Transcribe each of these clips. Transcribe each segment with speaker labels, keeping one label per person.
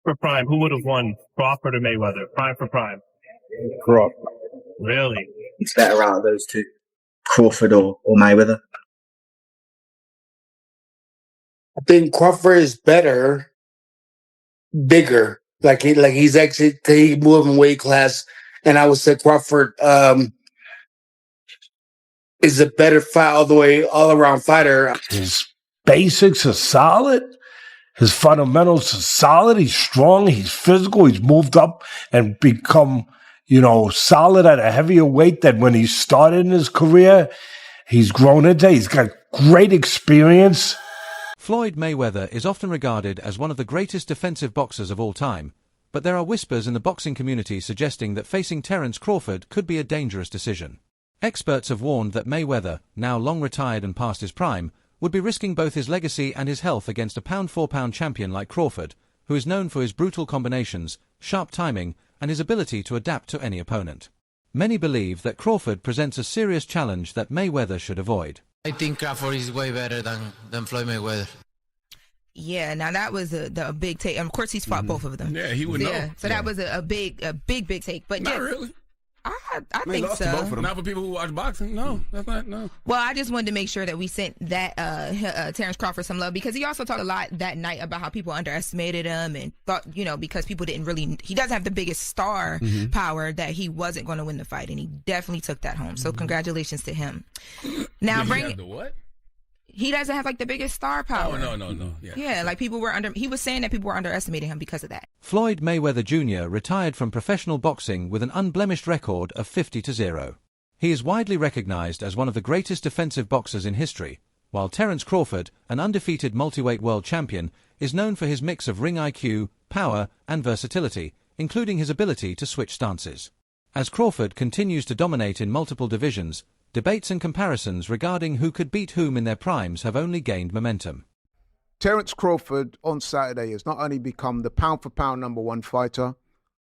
Speaker 1: for prime, who would have won, Crawford or Mayweather? Prime for prime.
Speaker 2: Crawford.
Speaker 1: Really?
Speaker 2: It's better out of those two, Crawford or Mayweather.
Speaker 3: I think Crawford is better, bigger. He's actually he moving weight class, and I would say Crawford is a better fight all around fighter.
Speaker 4: His basics are solid. His fundamentals are solid. He's strong. He's physical. He's moved up and become, solid at a heavier weight than when he started in his career. He's grown into. He's got great experience.
Speaker 5: Floyd Mayweather is often regarded as one of the greatest defensive boxers of all time, but there are whispers in the boxing community suggesting that facing Terence Crawford could be a dangerous decision. Experts have warned that Mayweather, now long retired and past his prime, would be risking both his legacy and his health against a pound-for-pound champion like Crawford, who is known for his brutal combinations, sharp timing, and his ability to adapt to any opponent. Many believe that Crawford presents a serious challenge that Mayweather should avoid.
Speaker 6: I think Crawford is way better than Floyd Mayweather.
Speaker 7: Yeah, now that was a big take. Of course, he's fought both of them.
Speaker 8: Yeah, he would know.
Speaker 7: Yeah, so that was a big take. But
Speaker 8: not
Speaker 7: yeah,
Speaker 8: really.
Speaker 7: I think
Speaker 8: lost
Speaker 7: so.
Speaker 8: to both of them. Not for people who watch boxing. No, that's not. No.
Speaker 7: Well, I just wanted to make sure that we sent that Terence Crawford some love, because he also talked a lot that night about how people underestimated him and thought, because people didn't really. He doesn't have the biggest star power, that he wasn't going to win the fight, and he definitely took that home. So congratulations to him. Now
Speaker 8: the what?
Speaker 7: He doesn't have the biggest star power.
Speaker 8: Oh, no.
Speaker 7: Yeah, people were he was saying that people were underestimating him because of that.
Speaker 5: Floyd Mayweather Jr. retired from professional boxing with an unblemished record of 50-0. He is widely recognized as one of the greatest defensive boxers in history, while Terence Crawford, an undefeated multiweight world champion, is known for his mix of ring IQ, power, and versatility, including his ability to switch stances. As Crawford continues to dominate in multiple divisions, debates and comparisons regarding who could beat whom in their primes have only gained momentum.
Speaker 9: Terence Crawford on Saturday has not only become the pound-for-pound #1 fighter,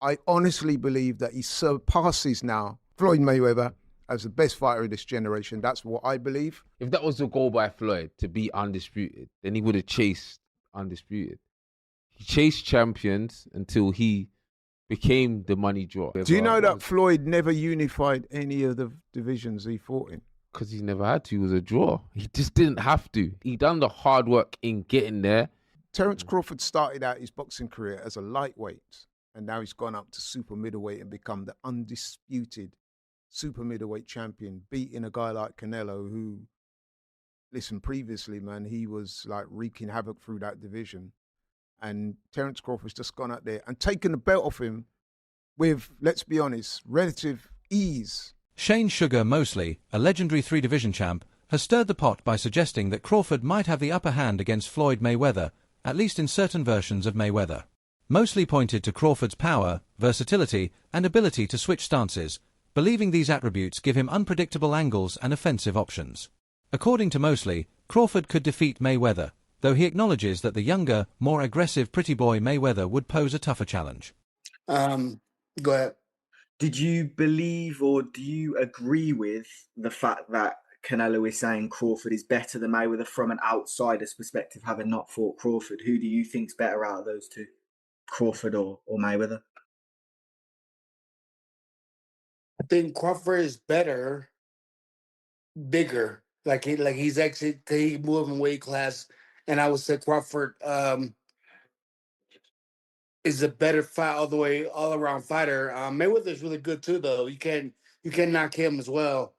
Speaker 9: I honestly believe that he surpasses now Floyd Mayweather as the best fighter of this generation. That's what I believe.
Speaker 10: If that was the goal by Floyd, to be undisputed, then he would have chased undisputed. He chased champions until he became the money draw.
Speaker 9: Do you know that Floyd never unified any of the divisions he fought in?
Speaker 10: Because he never had to. He was a draw. He just didn't have to. He done the hard work in getting there.
Speaker 9: Terence Crawford started out his boxing career as a lightweight, and now he's gone up to super middleweight and become the undisputed super middleweight champion, beating a guy like Canelo who, listen, previously, man, he was wreaking havoc through that division. And Terence Crawford's just gone out there and taken the belt off him with, let's be honest, relative ease.
Speaker 5: Shane Sugar Mosley, a legendary three-division champ, has stirred the pot by suggesting that Crawford might have the upper hand against Floyd Mayweather, at least in certain versions of Mayweather. Mosley pointed to Crawford's power, versatility, and ability to switch stances, believing these attributes give him unpredictable angles and offensive options. According to Mosley, Crawford could defeat Mayweather, though he acknowledges that the younger, more aggressive pretty boy Mayweather would pose a tougher challenge.
Speaker 3: Go ahead.
Speaker 2: Did you believe or do you agree with the fact that Canelo is saying Crawford is better than Mayweather from an outsider's perspective, having not fought Crawford? Who do you think's better out of those two, Crawford or Mayweather?
Speaker 3: I think Crawford is better, bigger. He's actually he moving weight class, and I would say Crawford is a better fight all around fighter. Mayweather's really good too, though. You can't knock him as well.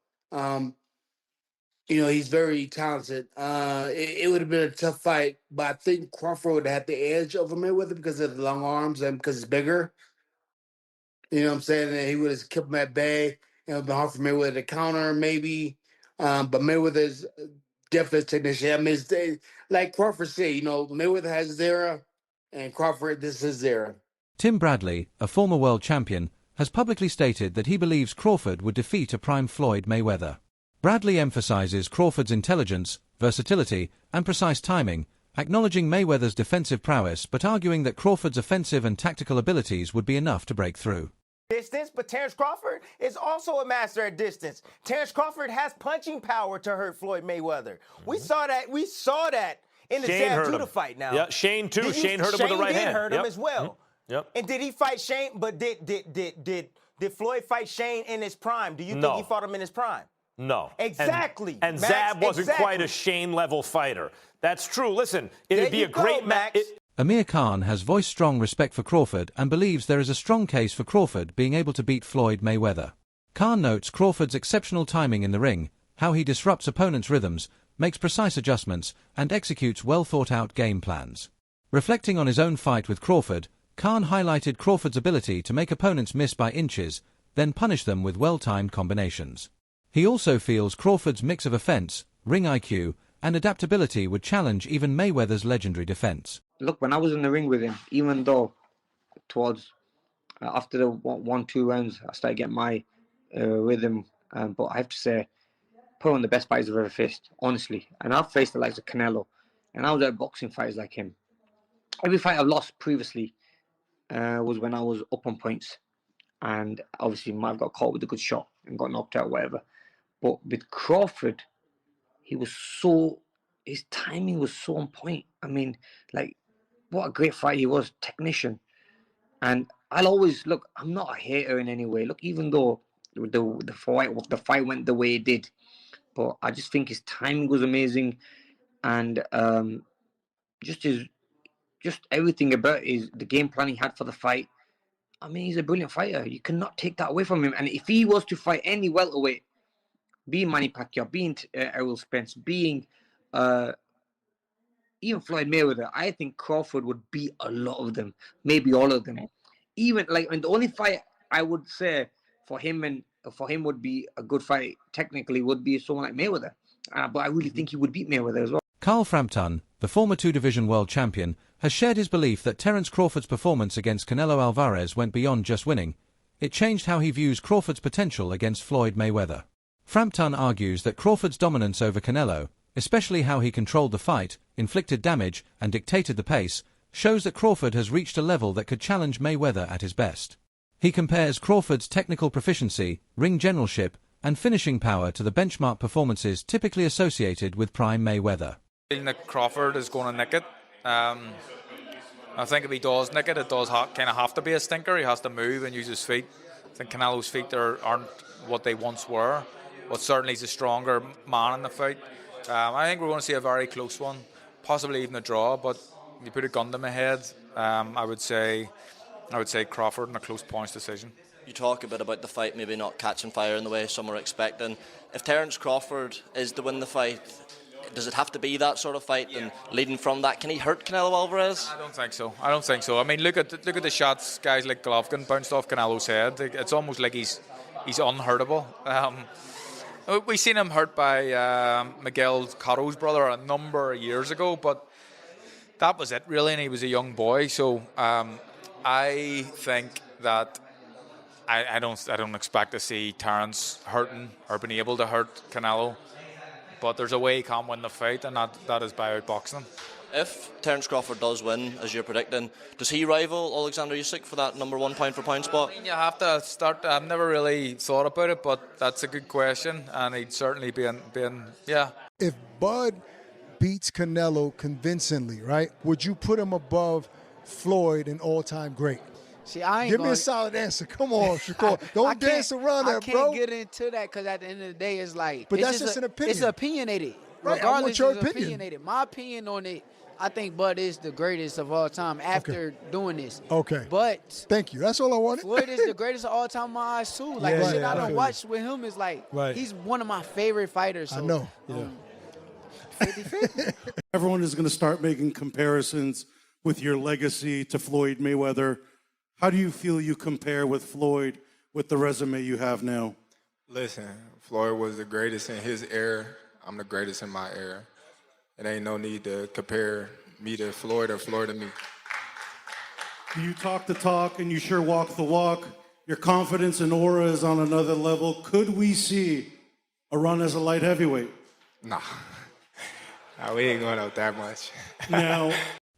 Speaker 3: He's very talented. It would have been a tough fight, but I think Crawford would have had the edge over Mayweather because of the long arms and because he's bigger. You know what I'm saying? And he would have kept him at bay. It would have been hard for Mayweather to counter, maybe. But Mayweather's definitely a technician. I mean, like Crawford said, Mayweather has his era, and Crawford, this is his era.
Speaker 5: Tim Bradley, a former world champion, has publicly stated that he believes Crawford would defeat a prime Floyd Mayweather. Bradley emphasizes Crawford's intelligence, versatility, and precise timing, acknowledging Mayweather's defensive prowess but arguing that Crawford's offensive and tactical abilities would be enough to break through.
Speaker 11: Distance, but Terence Crawford is also a master at distance. Terence Crawford has punching power to hurt Floyd Mayweather. We saw that in the
Speaker 12: Shane
Speaker 11: Zab
Speaker 12: hurt
Speaker 11: Judah
Speaker 12: him.
Speaker 11: fight now.
Speaker 12: Yeah, Shane too. Shane hurt him with the right hand.
Speaker 11: Shane did hurt him
Speaker 12: Yep.
Speaker 11: as well.
Speaker 12: Mm-hmm. Yep.
Speaker 11: And did he fight Shane? But did Floyd fight Shane in his prime? Do you think
Speaker 12: No.
Speaker 11: he fought him in his prime?
Speaker 12: No.
Speaker 11: Exactly.
Speaker 12: And
Speaker 11: Max,
Speaker 12: Zab wasn't
Speaker 11: exactly.
Speaker 12: quite a Shane-level fighter. That's true. Listen, it'd
Speaker 11: There
Speaker 12: be
Speaker 11: you
Speaker 12: a great
Speaker 11: go,
Speaker 12: match.
Speaker 11: Max.
Speaker 5: Amir Khan has voiced strong respect for Crawford and believes there is a strong case for Crawford being able to beat Floyd Mayweather. Khan notes Crawford's exceptional timing in the ring, how he disrupts opponents' rhythms, makes precise adjustments, and executes well-thought-out game plans. Reflecting on his own fight with Crawford, Khan highlighted Crawford's ability to make opponents miss by inches, then punish them with well-timed combinations. He also feels Crawford's mix of offense, ring IQ, and adaptability would challenge even Mayweather's legendary defense.
Speaker 13: Look, when I was in the ring with him, even though towards after the 1-2 rounds, I started getting my rhythm, but I have to say, put on the best fights I've ever faced, honestly. And I've faced the likes of Canelo, and I was at boxing fights like him. Every fight I've lost previously was when I was up on points, and obviously might have got caught with a good shot and got knocked out, or whatever. But with Crawford, his timing was so on point. I mean, like, what a great fight he was, technician. And I'll always, look, I'm not a hater in any way. Look, even though the fight went the way it did, but I just think his timing was amazing, and just everything about the game plan he had for the fight. I mean, he's a brilliant fighter. You cannot take that away from him. And if he was to fight any welterweight, being Manny Pacquiao, being Errol Spence, being even Floyd Mayweather, I think Crawford would beat a lot of them, maybe all of them. Even and the only fight I would say for him would be a good fight technically would be someone like Mayweather. But I really think he would beat Mayweather as well.
Speaker 5: Carl Frampton, the former two-division world champion, has shared his belief that Terence Crawford's performance against Canelo Alvarez went beyond just winning. It changed how he views Crawford's potential against Floyd Mayweather. Frampton argues that Crawford's dominance over Canelo, especially how he controlled the fight, inflicted damage, and dictated the pace, shows that Crawford has reached a level that could challenge Mayweather at his best. He compares Crawford's technical proficiency, ring generalship, and finishing power to the benchmark performances typically associated with prime Mayweather.
Speaker 14: I think that Crawford is going to nick it. I think if he does nick it, it does kind of have to be a stinker. He has to move and use his feet. I think Canelo's feet aren't what they once were, but certainly he's a stronger man in the fight. I think we're going to see a very close one, possibly even a draw, but if you put a gun to my head, I would say Crawford in a close points decision.
Speaker 15: You talk a bit about the fight maybe not catching fire in the way some are expecting. If Terence Crawford is to win the fight, does it have to be that sort of fight? And leading from that, can he hurt Canelo Alvarez?
Speaker 14: I don't think so. I mean, look at the shots guys like Golovkin bounced off Canelo's head. It's almost like he's unhurtable. We seen him hurt by Miguel Cotto's brother a number of years ago, but that was it really, and he was a young boy. So I think that I don't expect to see Terence hurting or being able to hurt Canelo. But there's a way he can win the fight, and that is by outboxing him.
Speaker 15: If Terence Crawford does win, as you're predicting, does he rival Alexander Usyk for that number one pound-for-pound spot?
Speaker 14: I mean, you have to start. I've never really thought about it, but that's a good question, and he'd certainly be in yeah.
Speaker 16: If Bud beats Canelo convincingly, right, would you put him above Floyd, an all-time great?
Speaker 17: See, I ain't
Speaker 16: Give me a solid answer. Come on, Shakur. Don't dance around that, bro.
Speaker 17: I can't get into that because at the end of the day, it's like.
Speaker 16: But that's just an opinion.
Speaker 17: It's opinionated.
Speaker 16: Right, I want your opinion.
Speaker 17: Opinionated. My opinion on it, I think Bud is the greatest of all time after doing this.
Speaker 16: Okay.
Speaker 17: But.
Speaker 16: Thank you. That's all I wanted.
Speaker 17: Floyd is the greatest of all time in my eyes, too. Like, the shit I don't watch with him is like, he's one of my favorite fighters. So,
Speaker 16: I know.
Speaker 17: 50-50.
Speaker 18: Everyone is going to start making comparisons with your legacy to Floyd Mayweather. How do you feel you compare with Floyd with the resume you have now?
Speaker 19: Listen, Floyd was the greatest in his era. I'm the greatest in my era. It ain't no need to compare me to Floyd or Floyd to me.
Speaker 18: You talk the talk and you sure walk the walk. Your confidence and aura is on another level. Could we see a run as a light heavyweight?
Speaker 19: Nah, we ain't going out that much.
Speaker 18: Now,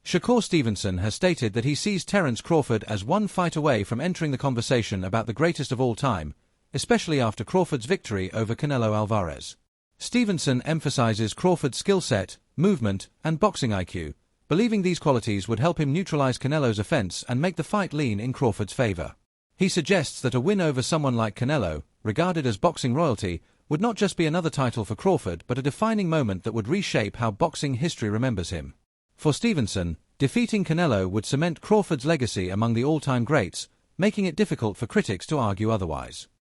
Speaker 5: Shakur Stevenson has stated that he sees Terence Crawford as one fight away from entering the conversation about the greatest of all time, especially after Crawford's victory over Canelo Alvarez. Stevenson emphasizes Crawford's skill set, movement, and boxing IQ, believing these qualities would help him neutralize Canelo's offense and make the fight lean in Crawford's favor. He suggests that a win over someone like Canelo, regarded as boxing royalty, would not just be another title for Crawford but a defining moment that would reshape how boxing history remembers him. For Stevenson, defeating Canelo would cement Crawford's legacy among the all-time greats, making it difficult for critics to argue otherwise.